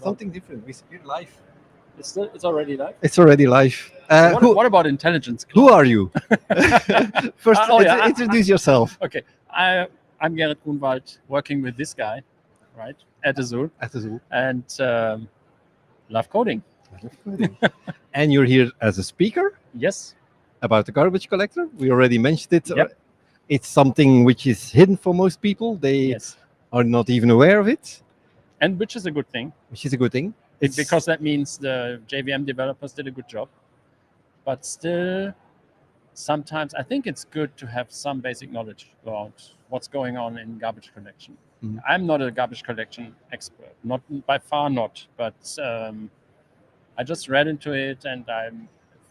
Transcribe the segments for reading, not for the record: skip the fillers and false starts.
Something different. We're live. It's already live. It's already live. What about intelligence? Who are you? First, Yeah. introduce yourself. Okay, I'm Gerrit Grunwald, working with this guy, right, at Azul, At the zoo. and love coding. And you're here as a speaker Yes. about the garbage collector. We already mentioned it. Yep. It's something which is hidden for most people. They Yes. are not even aware of it, And which is a good thing, which is a good thing. because that means the JVM developers did a good job. But still, sometimes I think it's good to have some basic knowledge about what's going on in garbage collection. Mhm. I'm not a garbage collection expert, not by far not, but I just read into it and I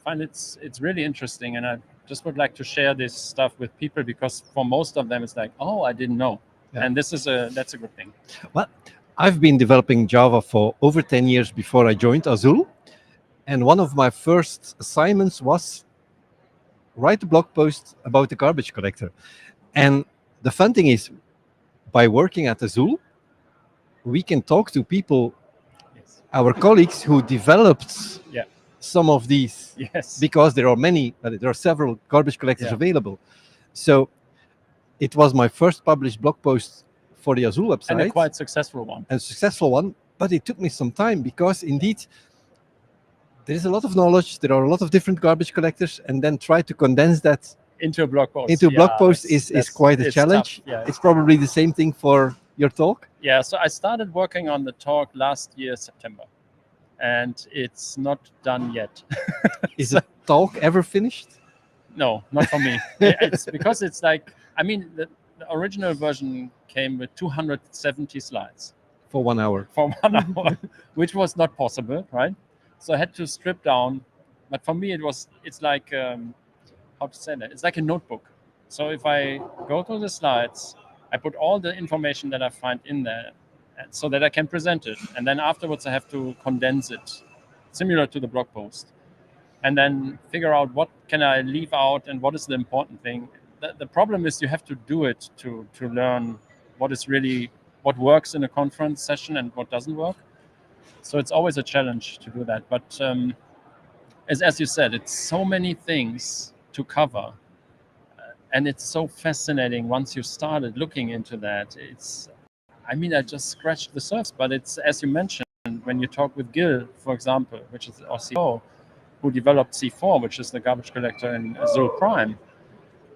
find it's really interesting, and I just would like to share this stuff with people because for most of them it's like, oh, I didn't know, Yeah. and that's a good thing. Well, I've been developing Java for over 10 years before I joined Azul. And one of my first assignments was write a blog post about the garbage collector. And the fun thing is, by working at Azul, we can talk to people, Yes. our colleagues who developed Yeah. some of these, Yes. because there are several garbage collectors Yeah. available. So it was my first published blog post for the Azul website. And a quite successful one. And successful one, but it took me some time because indeed there is a lot of knowledge, there are a lot of different garbage collectors, and then try to condense that Into a blog post. into a blog post that's- is quite a it's challenge. tough. Yeah. It's probably the same thing for your talk. Yeah, so I started working on the talk last year, September, and it's not done yet. Is the talk ever finished? No, not for me. It's because it's like, I mean, the original version came with 270 slides For 1 hour. for 1 hour, which was not possible, right? So I had to strip down. But for me, it's like, how to say that? It's like a notebook. So if I go to the slides, I put all the information that I find in there so that I can present it. And then afterwards, I have to condense it, similar to the blog post. And then figure out what can I leave out and what is the important thing. The problem is you have to do it to learn what works in a conference session and what doesn't work. So it's always a challenge to do that. But as you said, it's so many things to cover. And it's so fascinating once you started looking into that. I just scratched the surface, but it's, as you mentioned, when you talk with Gil, for example, which is our CEO, who developed C4, which is the garbage collector in Azul Prime,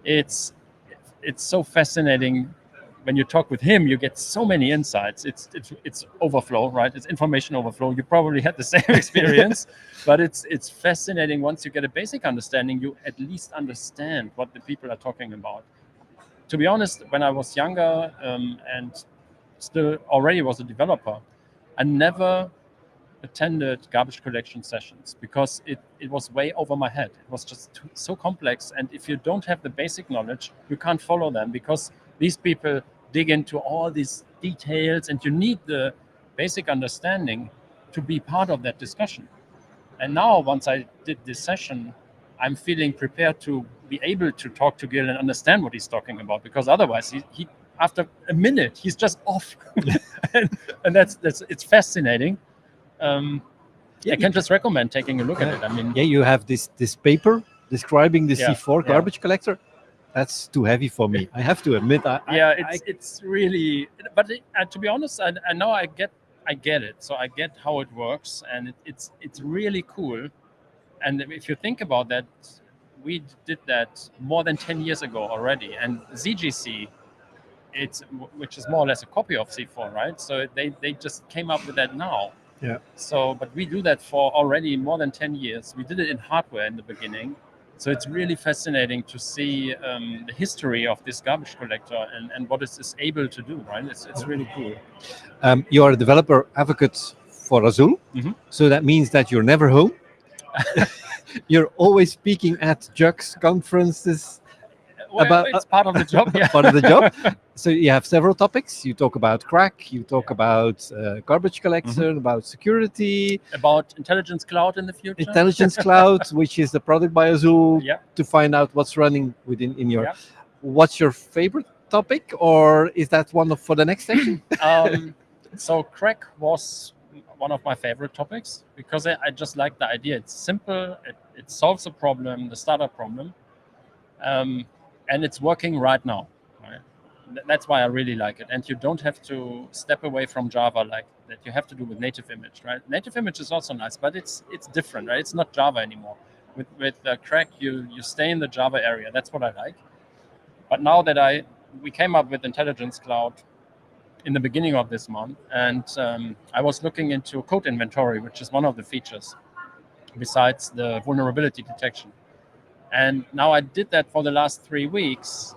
it's so fascinating. When you talk with him, you get so many insights. It's overflow, right? It's information overflow. You probably had the same experience, but it's fascinating. Once you get a basic understanding, you at least understand what the people are talking about. To be honest, when I was younger and still already was a developer, I never attended garbage collection sessions because it was way over my head. It was just so complex, and if you don't have the basic knowledge, you can't follow them because these people dig into all these details, and you need the basic understanding to be part of that discussion. And now, once I did this session, I'm feeling prepared to be able to talk to Gil and understand what he's talking about, because otherwise he after a minute he's just off. and it's fascinating. I can just recommend taking a look at it. I mean, Yeah, you have this paper describing the Yeah, C4 yeah. garbage collector. That's too heavy for me. I have to admit. it's really. But to be honest, I know I get it. So I get how it works, and it's really cool. And if you think about that, we did that more than 10 years ago already. And ZGC, which is more or less a copy of C4, right? So they just came up with that now. Yeah. So, but we do that for already more than 10 years. We did it in hardware in the beginning. So it's really fascinating to see the history of this garbage collector and what it is able to do, right? It's really cool. You are a developer advocate for Azul, Mhm. so that means that you're never home. You're always speaking at JUX conferences. Well, it's part of the job, yeah. Part of the job. So you have several topics. You talk about crack, you talk about garbage collection, about security, About intelligence cloud in the future. intelligence cloud, which is the product by Azul, Yeah. to find out what's running in your. Yeah. What's your favorite topic, or is that one for the next section? So crack was one of my favorite topics because I just like the idea. It's simple. It solves a problem, the startup problem, and it's working right now. Right? That's why I really like it. And you don't have to step away from Java like that. You have to do with native image, right? Native image is also nice, but it's different, right? It's not Java anymore. With Crack, you stay in the Java area. That's what I like. But now that we came up with Intelligence Cloud in the beginning of this month, and I was looking into code inventory, which is one of the features besides the vulnerability detection. And now I did that for the last 3 weeks,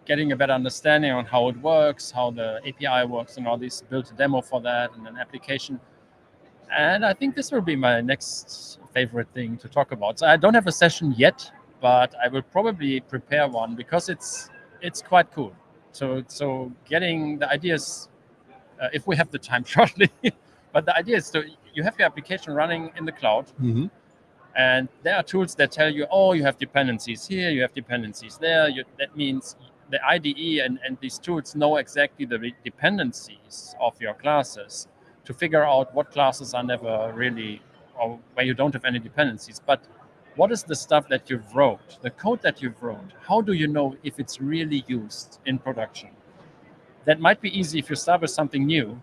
getting a better understanding on how it works, how the API works, and all this. Built a demo for that and an application. And I think this will be my next favorite thing to talk about. So I don't have a session yet, but I will probably prepare one because it's quite cool. So getting the ideas, if we have the time shortly, but the idea is you have your application running in the cloud, and there are tools that tell you, oh, you have dependencies here, you have dependencies there. That means the IDE and these tools know exactly the dependencies of your classes to figure out what classes are never really, or where you don't have any dependencies. But what is the stuff that you've wrote, the code that you've wrote? How do you know if it's really used in production? That might be easy if you start with something new,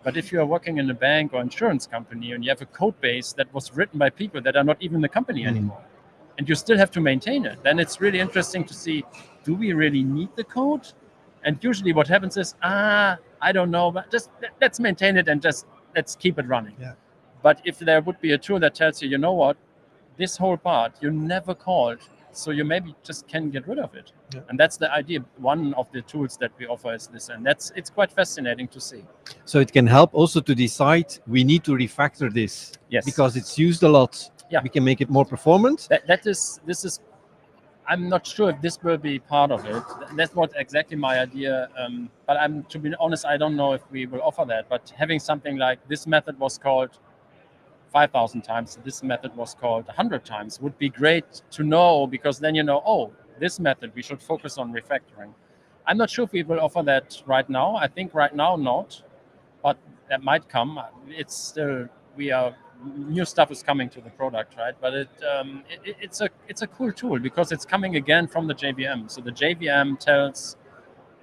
but if you are working in a bank or insurance company and you have a code base that was written by people that are not even in the company anymore, and you still have to maintain it, then it's really interesting to see, do we really need the code? And usually what happens is, I don't know, but just let's maintain it and just let's keep it running. Yeah. But if there would be a tool that tells you, you know what, this whole part you never called, so you maybe just can get rid of it. Yeah. And that's the idea. One of the tools that we offer is this, and it's quite fascinating to see. So it can help also to decide we need to refactor this. Yes. Because it's used a lot. Yeah. We can make it more performant. This is. I'm not sure if this will be part of it. That's what exactly my idea. But to be honest, I don't know if we will offer that. But having something like this method was called 5,000 times, this method was called 100 times would be great to know, because then you know, oh, this method we should focus on refactoring. I'm not sure if we will offer that right now. I think right now not, but that might come. It's still, new stuff is coming to the product, right? But it's a cool tool because it's coming again from the JVM. So the JVM tells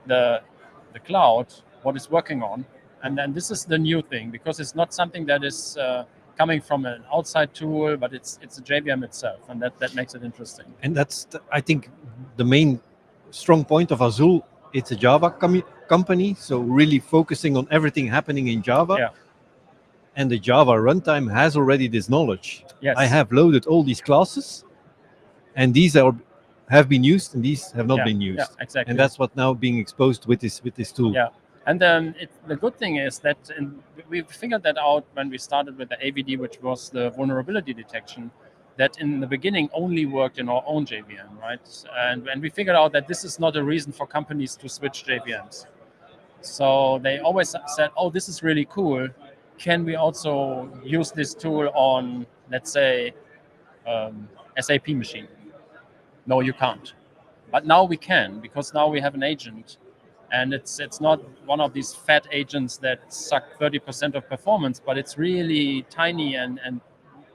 the cloud what it's working on, and then this is the new thing because it's not something that is coming from an outside tool, but it's a JVM itself, and that makes it interesting. And that's, I think, the main strong point of Azul. It's a Java company, so really focusing on everything happening in Java. Yeah. And the Java runtime has already this knowledge. Yes. I have loaded all these classes, and these have been used, and these have not been used. Yeah, exactly. And that's what now being exposed with this tool. Yeah. And the good thing is that we figured that out when we started with the AVD, which was the vulnerability detection, that in the beginning only worked in our own JVM, right? And we figured out that this is not a reason for companies to switch JVMs. So they always said, oh, this is really cool. Can we also use this tool on, let's say, SAP machine? No, you can't. But now we can, because now we have an agent. And it's not one of these fat agents that suck 30% of performance, but it's really tiny and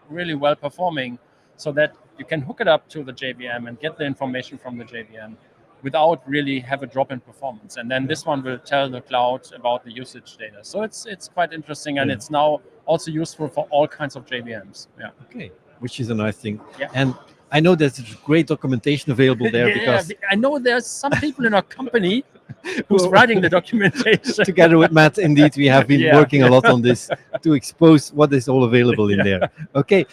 really well performing, so that you can hook it up to the JVM and get the information from the JVM without really have a drop in performance. And then this one will tell the cloud about the usage data. So it's quite interesting, and it's now also useful for all kinds of JVMs. Yeah. Okay, which is a nice thing. Yeah. And I know there's great documentation available there because I know there's some people in our company who's writing the documentation. Together with Matt, indeed, we have been working a lot on this to expose what is all available in there. Okay,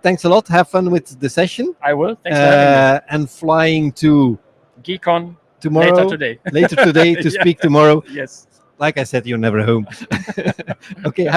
thanks a lot. Have fun with the session. I will. Thanks for having me. And flying to JCON tomorrow. Later today To speak tomorrow. Yes. Like I said, you're never home. Okay.